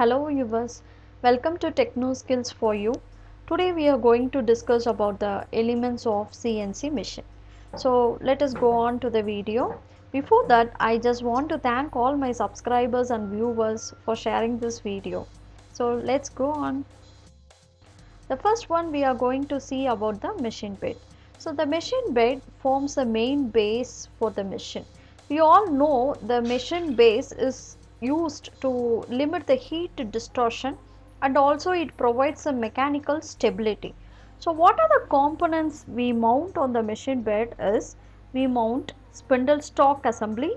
Hello viewers, welcome to Techno Skills for You. Today we are going to discuss about the elements of CNC machine. So let us go on to the video. Before that, I just want to thank all my subscribers and viewers for sharing this video. So let's go on. The first one we are going to see about the machine bed. So the machine bed forms the main base for the machine. We all know the machine base is used to limit the heat distortion and also it provides some mechanical stability. So what are the components we mount on the machine bed is we mount spindle stock assembly,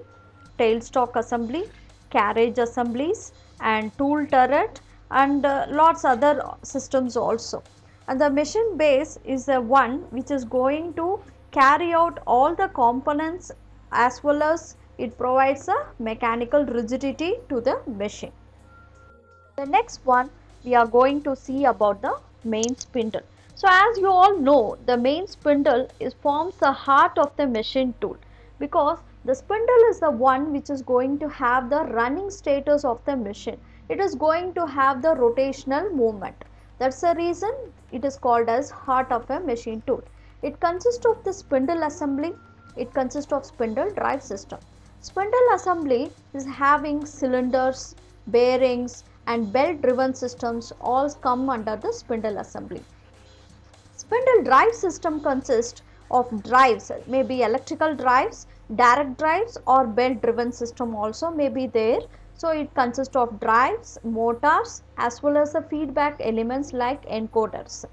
tailstock assembly, carriage assemblies and tool turret and lots other systems also. And the machine base is the one which is going to carry out all the components as well as it provides a mechanical rigidity to the machine. The next one we are going to see about the main spindle. So as you all know, the main spindle forms the heart of the machine tool because the spindle is the one which is going to have the running status of the machine. It is going to have the rotational movement. That's the reason it is called as heart of a machine tool. It consists of the spindle assembly. It consists of spindle drive system. Spindle assembly is having cylinders, bearings and belt driven systems all come under the spindle assembly. Spindle drive system consists of drives, maybe electrical drives, direct drives or belt driven system also may be there. So it consists of drives, motors as well as the feedback elements like encoders.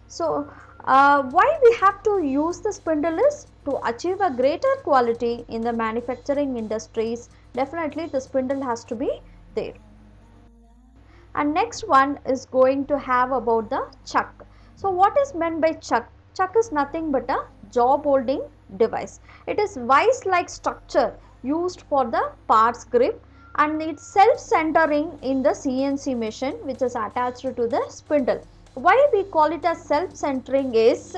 So why we have to use the spindle is to achieve a greater quality in the manufacturing industries. Definitely the spindle has to be there. And next one is going to have about the chuck. So what is meant by chuck? Chuck is nothing but a job holding device. It is vise like structure used for the parts grip and it's self centering in the CNC machine which is attached to the spindle. Why we call it as self centering is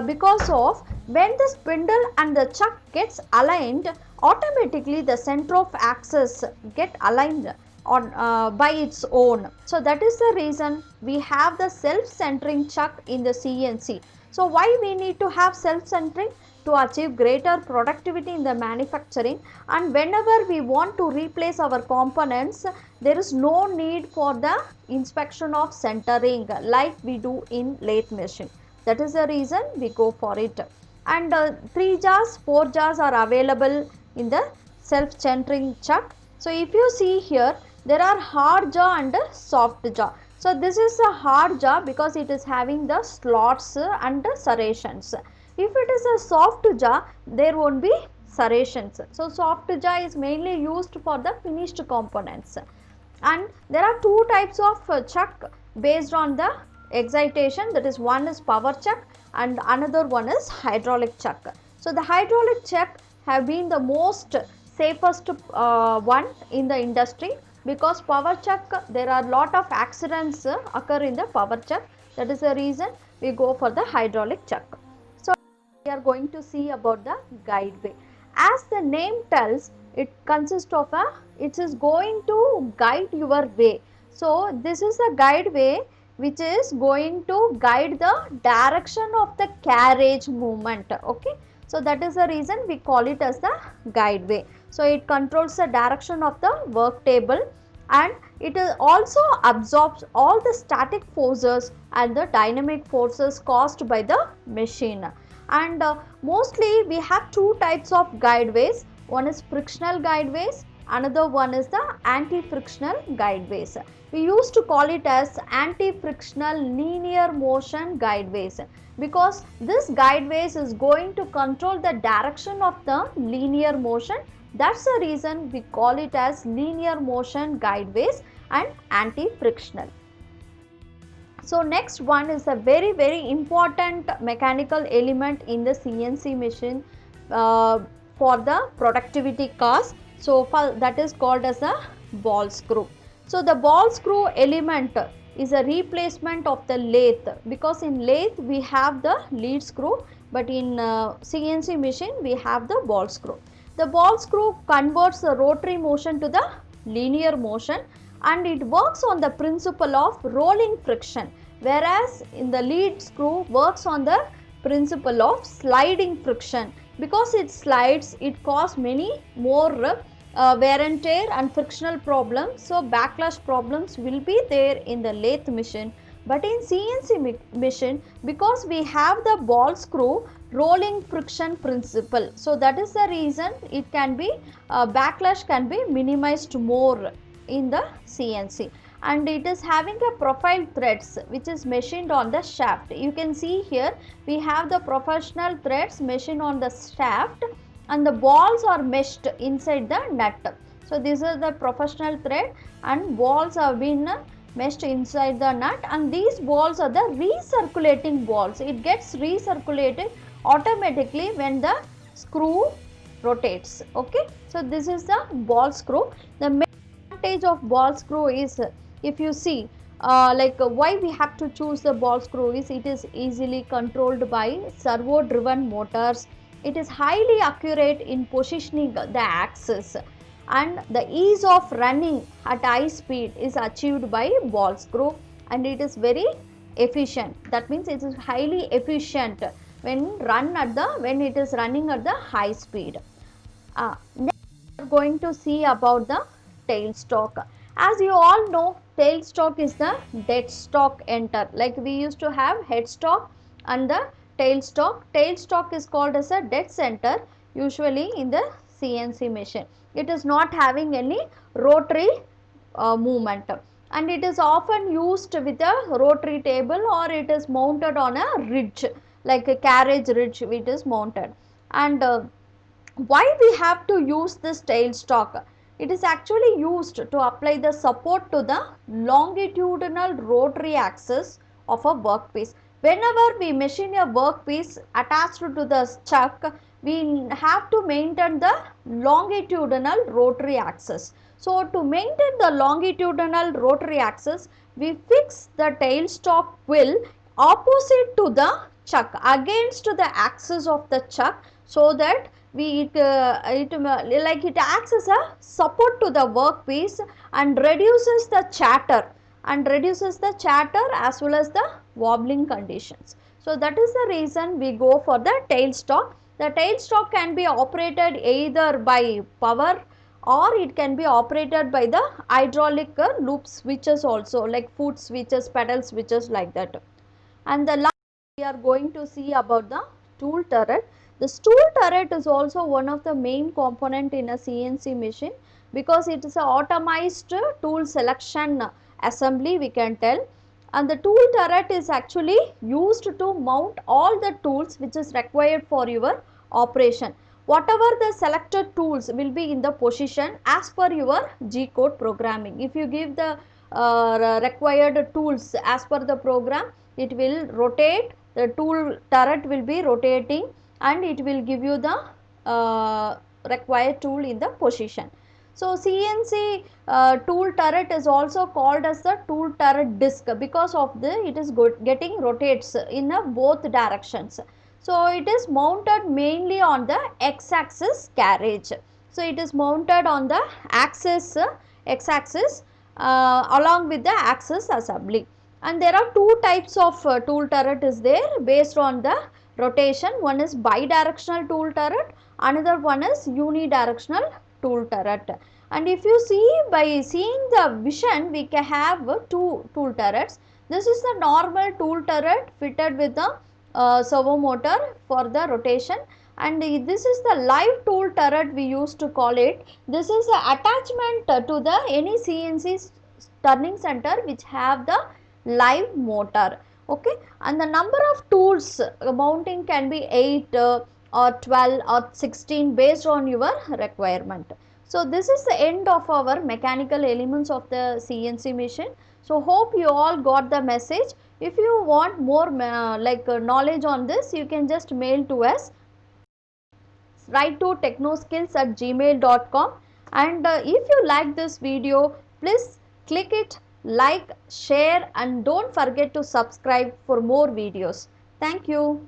because of when the spindle and the chuck gets aligned, automatically the center of axis get aligned on by its own. So that is the reason we have the self centering chuck in the CNC. So why we need to have self centering? To achieve greater productivity in the manufacturing, and whenever we want to replace our components, there is no need for the inspection of centering like we do in lathe machine. That is the reason we go for it. And 3 jars, 4 jars are available in the self centering chuck. So if you see here, there are hard jaw and soft jaw. So this is a hard jaw because it is having the slots and the serrations. If it is a soft jaw, there won't be serrations. So soft jaw is mainly used for the finished components. And there are two types of chuck based on the excitation, that is one is power chuck and another one is hydraulic chuck. So the hydraulic chuck have been the most safest one in the industry because power chuck there are lot of accidents occur in the power chuck. That is the reason we go for the hydraulic chuck. So we are going to see about the guideway. As the name tells, it consists of it is going to guide your way. So this is a guideway which is going to guide the direction of the carriage movement. Okay. So that is the reason we call it as the guideway. So it controls the direction of the work table and it also absorbs all the static forces and the dynamic forces caused by the machine. And mostly we have two types of guideways. One is frictional guideways, another one is the anti-frictional guideways. We used to call it as anti-frictional linear motion guideways because this guideways is going to control the direction of the linear motion. That's the reason we call it as linear motion guideways and anti-frictional. So next one is a very important mechanical element in the CNC machine for the productivity cause. So that is called as a ball screw. So the ball screw element is a replacement of the lathe because in lathe we have the lead screw but in CNC machine we have the ball screw. The ball screw converts the rotary motion to the linear motion and it works on the principle of rolling friction, whereas in the lead screw works on the principle of sliding friction. Because it slides, it causes many more wear and tear and frictional problems. So backlash problems will be there in the lathe machine. But in CNC machine, because we have the ball screw rolling friction principle, so that is the reason it can be backlash can be minimized more in the CNC. And it is having a profile threads which is machined on the shaft. You can see here we have the professional threads machined on the shaft, and the balls are meshed inside the nut. So this is the professional thread, and balls have been meshed inside the nut, and these balls are the recirculating balls. It gets recirculated automatically when the screw rotates. Okay, so this is the ball screw. The main advantage of ball screw is, if you see, why we have to choose the ball screw is it is easily controlled by servo driven motors. It is highly accurate in positioning the axis, and the ease of running at high speed is achieved by ball screw, and it is very efficient. That means it is highly efficient when it is running at the high speed. Next we are going to see about the tailstock. As you all know, tailstock is the dead stock enter. Like we used to have headstock and the tailstock. Tailstock is called as a dead center usually in the CNC machine. It is not having any rotary movement, and it is often used with a rotary table, or it is mounted on a ridge like a carriage ridge it is mounted. And why we have to use this tailstock? It is actually used to apply the support to the longitudinal rotary axis of a workpiece. Whenever we machine a workpiece attached to the chuck, we have to maintain the longitudinal rotary axis. So to maintain the longitudinal rotary axis, we fix the tailstock wheel opposite to the chuck, against the axis of the chuck, so that it acts as a support to the workpiece and reduces the chatter as well as the wobbling conditions. So that is the reason we go for the tailstock. The tailstock can be operated either by power, or it can be operated by the hydraulic loop switches also, like foot switches, pedal switches, like that. And the last we are going to see about the tool turret. The tool turret is also one of the main component in a CNC machine, because it is a automized tool selection assembly, we can tell. And the tool turret is actually used to mount all the tools which is required for your operation. Whatever the selected tools will be in the position as per your G-code programming. If you give the required tools as per the program, it will rotate, the tool turret will be rotating, and it will give you the required tool in the position. So CNC tool turret is also called as the tool turret disc, because of it is getting rotates in both directions. So it is mounted mainly on the x-axis carriage. So it is mounted on the axis, x-axis along with the axis assembly. And there are two types of tool turret is there based on the rotation. One is bidirectional tool turret, another one is unidirectional tool turret. And if you see, by seeing the vision, we can have two tool turrets. This is the normal tool turret fitted with a servo motor for the rotation, and this is the live tool turret we used to call it. This is the attachment to the any CNC turning center which have the live motor. Okay, and the number of tools mounting can be 8 or 12 or 16 based on your requirement. So this is the end of our mechanical elements of the CNC machine. So hope you all got the message. If you want more knowledge on this, you can just mail to us. Write to technoskills@gmail.com, and if you like this video, please click it, like, share, and don't forget to subscribe for more videos. Thank you.